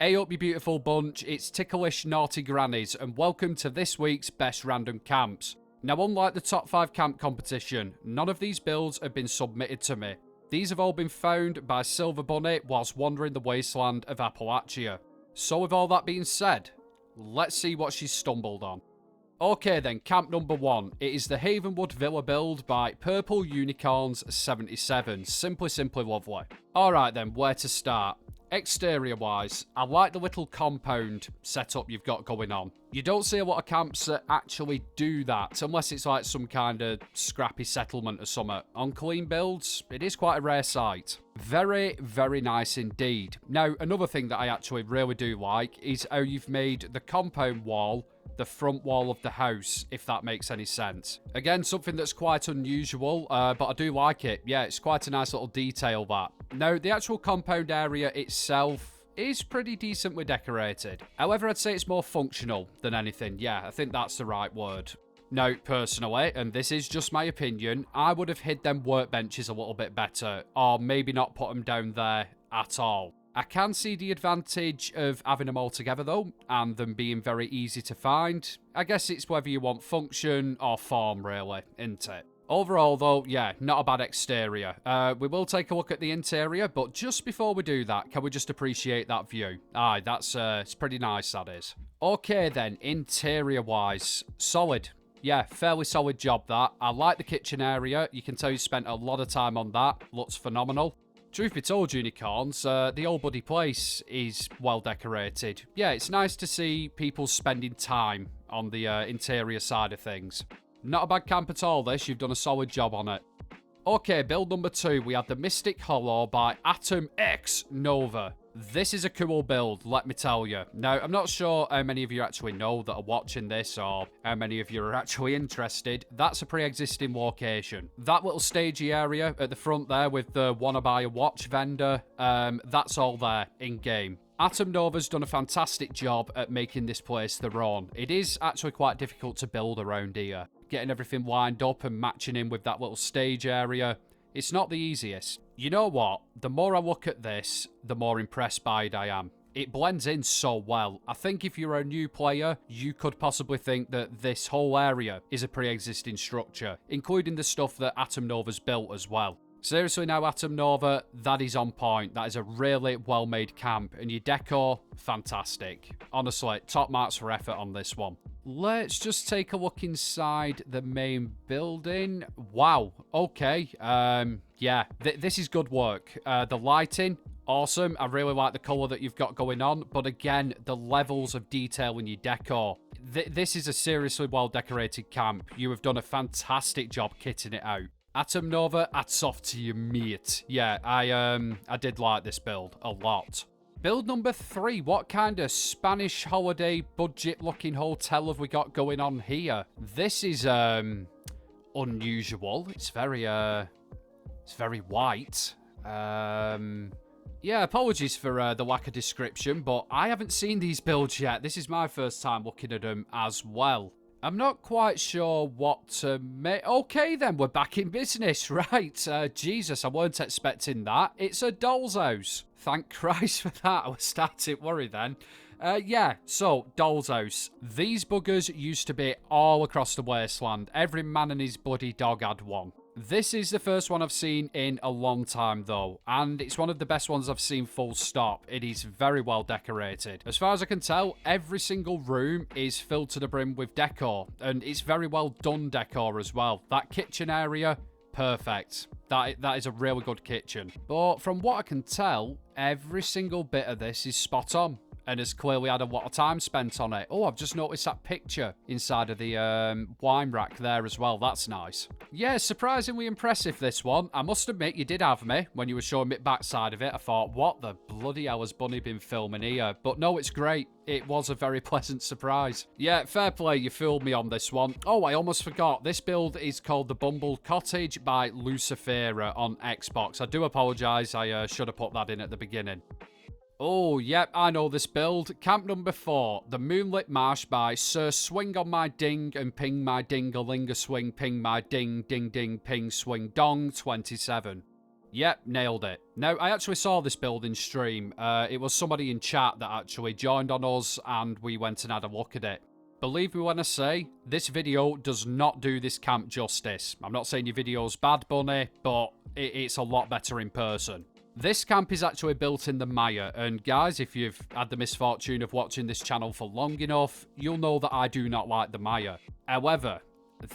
Hey up you beautiful bunch, it's Ticklish Naughty Grannies and welcome to this week's Best Random Camps. Now unlike the top 5 camp competition, none of these builds have been submitted to me. These have all been found by Silver Bunny whilst wandering the wasteland of Appalachia. So with all that being said, let's see what she's stumbled on. Okay then, camp number 1. It is the Havenwood Villa build by Purple Unicorns 77. Simply lovely. Alright then, where to start? Exterior wise, I like the little compound setup you've got going on. You don't see a lot of camps that actually do that, unless it's like some kind of scrappy settlement or something. On clean builds, it is quite a rare sight. Very nice indeed. Now, another thing that I actually really do like is how you've made the compound wall the front wall of the house, if that makes any sense. Again, something that's quite unusual, but I do like it. Yeah, it's quite a nice little detail, that. Now, the actual compound area itself is pretty decently decorated. However, I'd say it's more functional than anything. Yeah, I think that's the right word. Now, personally, and this is just my opinion, I would have hid them workbenches a little bit better, or maybe not put them down there at all. I can see the advantage of having them all together though, and them being very easy to find. I guess it's whether you want function or form really, isn't it? Overall though, yeah, not a bad exterior. We will take a look at the interior, but just before we do that, can we just appreciate that view? Aye, that's it's pretty nice, that is. Okay then, interior wise, solid. Yeah, fairly solid job that. I like the kitchen area. You can tell you spent a lot of time on that. Looks phenomenal. Truth be told, unicorns, the old buddy place is well decorated. Yeah, it's nice to see people spending time on the interior side of things. Not a bad camp at all, this. You've done a solid job on it. Okay, build number 2. We have the Mystic Hollow by Atom X Nova. This is a cool build, let me tell you. Now, I'm not sure how many of you actually know that are watching this or how many of you are actually interested. That's a pre-existing location. That little stagey area at the front there with the wanna buy a watch vendor, that's all there in-game. Atom Nova's done a fantastic job at making this place their own. It is actually quite difficult to build around here. Getting everything lined up and matching in with that little stage area, it's not the easiest. You know what? The more I look at this, the more impressed by it I am. It blends in so well. I think if you're a new player, you could possibly think that this whole area is a pre-existing structure, including the stuff that Atom Nova's built as well. Seriously now, Atom Nova, that is on point. That is a really well-made camp, and your decor, fantastic. Honestly, top marks for effort on this one. Let's just take a look inside the main building. Wow, okay. Yeah, this is good work. The lighting, awesome. I really like the colour that you've got going on, but again, the levels of detail in your decor. This is a seriously well-decorated camp. You have done a fantastic job kitting it out. Atom Nova, hats off to you, mate. Yeah, I did like this build a lot. Build number 3. What kind of Spanish holiday budget-looking hotel have we got going on here? This is unusual. It's very white. Yeah, apologies for the lack of description, but I haven't seen these builds yet. This is my first time looking at them as well. I'm not quite sure what to make. Okay, then, we're back in business, right? Jesus, I weren't expecting that. It's a doll's house. Thank Christ for that. I was starting to worry then. Yeah, so, doll's house. These buggers used to be all across the wasteland. Every man and his bloody dog had one. This is the first one I've seen in a long time, though, and it's one of the best ones I've seen full stop. It is very well decorated. As far as I can tell, every single room is filled to the brim with decor, and it's very well done decor as well. That kitchen area, perfect. That is a really good kitchen. But from what I can tell, every single bit of this is spot on. And has clearly had a lot of time spent on it. Oh, I've just noticed that picture inside of the wine rack there as well. That's nice. Yeah, surprisingly impressive, this one. I must admit, you did have me when you were showing me backside of it. I thought, what the bloody hell has Bunny been filming here? But no, it's great. It was a very pleasant surprise. Yeah, fair play, you fooled me on this one. Oh, I almost forgot. This build is called The Bumbled Cottage by Lucifera on Xbox. I do apologise. I should have put that in at the beginning. Oh, yep, I know this build. Camp number 4, the Moonlit Marsh by Sir Swing on my ding and ping my ding-a-ling-a-swing, ping my ding, ding, ding, ping, swing, dong, 27. Yep, nailed it. Now, I actually saw this building stream. It was somebody in chat that actually joined on us, and we went and had a look at it. Believe me when I say, this video does not do this camp justice. I'm not saying your video's bad, Bunny, but it's a lot better in person. This camp is actually built in the Maya, and guys, if you've had the misfortune of watching this channel for long enough, you'll know that I do not like the Maya. However,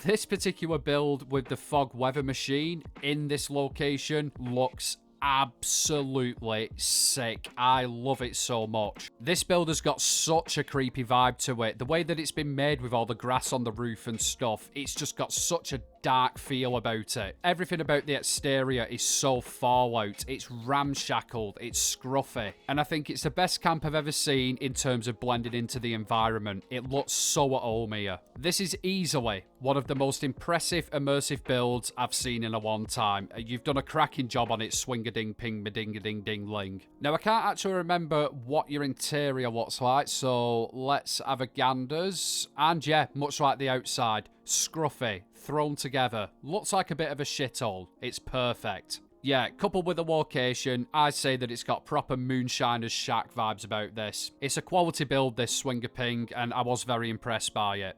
this particular build with the fog weather machine in this location looks absolutely sick. I love it so much. This build has got such a creepy vibe to it. The way that it's been made with all the grass on the roof and stuff, it's just got such a dark feel about it. Everything about the exterior is so Fallout. It's ramshackled, it's scruffy, and I think it's the best camp I've ever seen in terms of blending into the environment. It looks so at home here. This is easily one of the most impressive immersive builds I've seen in a long time. You've done a cracking job on it, swing-a-ding ping me ding a ding ding ling. Now I can't actually remember what your interior looks like, so let's have a ganders. And yeah, much like the outside, scruffy, thrown together, looks like a bit of a shithole. It's perfect. Yeah, coupled with the location, I'd say that it's got proper Moonshiner's Shack vibes about this. It's a quality build, this Swinger Ping, and I was very impressed by it.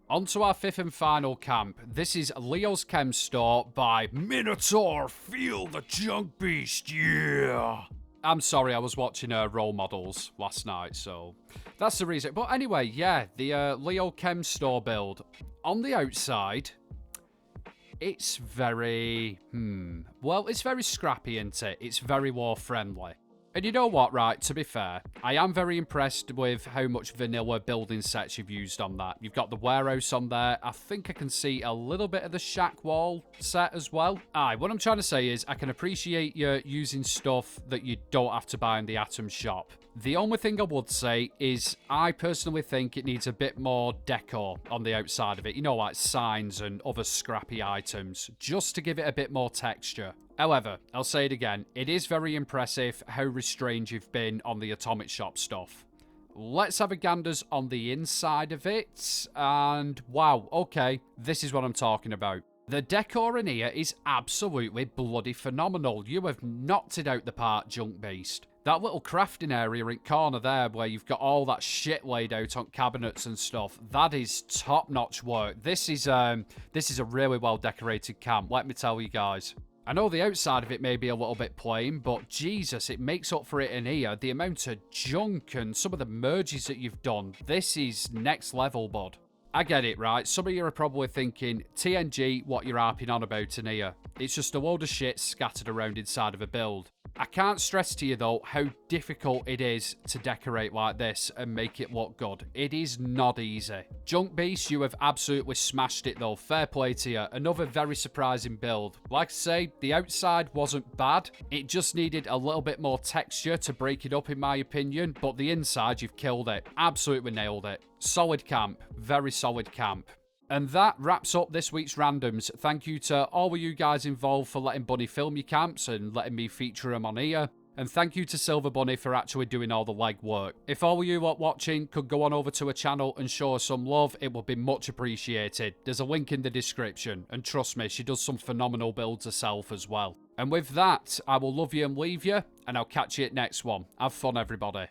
On to our fifth and final camp. This is Leo's Chem Store by Minotaur. Feel the junk beast, yeah. I'm sorry, I was watching role models last night, so that's the reason. But anyway, yeah, the Leo Chem Store build. On the outside, it's very, well, it's very scrappy, isn't it? It's very war-friendly. And you know what, right, to be fair, I am very impressed with how much vanilla building sets you've used on that. You've got the warehouse on there. I think I can see a little bit of the shack wall set as well. Aye, what I'm trying to say is I can appreciate you using stuff that you don't have to buy in the Atom shop. The only thing I would say is I personally think it needs a bit more decor on the outside of it. You know, like signs and other scrappy items, just to give it a bit more texture. However, I'll say it again, it is very impressive how restrained you've been on the Atomic Shop stuff. Let's have a ganders on the inside of it, and wow, okay, this is what I'm talking about. The decor in here is absolutely bloody phenomenal. You have knocked it out the park, Junk Beast. That little crafting area in corner there where you've got all that shit laid out on cabinets and stuff, that is top-notch work. This is a really well-decorated camp, let me tell you guys. I know the outside of it may be a little bit plain, but Jesus, it makes up for it in here. The amount of junk and some of the merges that you've done, this is next level, bud. I get it, right? Some of you are probably thinking, TNG, what you're harping on about in here. It's just a load of shit scattered around inside of a build. I can't stress to you, though, how difficult it is to decorate like this and make it look good. It is not easy. Junk Beast, you have absolutely smashed it, though. Fair play to you. Another very surprising build. Like I say, the outside wasn't bad. It just needed a little bit more texture to break it up, in my opinion. But the inside, you've killed it. Absolutely nailed it. Solid camp. Very solid camp. And that wraps up this week's randoms. Thank you to all of you guys involved for letting Bunny film your camps and letting me feature them on here. And thank you to Silver Bunny for actually doing all the legwork. If all of you lot watching could go on over to her channel and show her some love, it would be much appreciated. There's a link in the description. And trust me, she does some phenomenal builds herself as well. And with that, I will love you and leave you. And I'll catch you at next one. Have fun, everybody.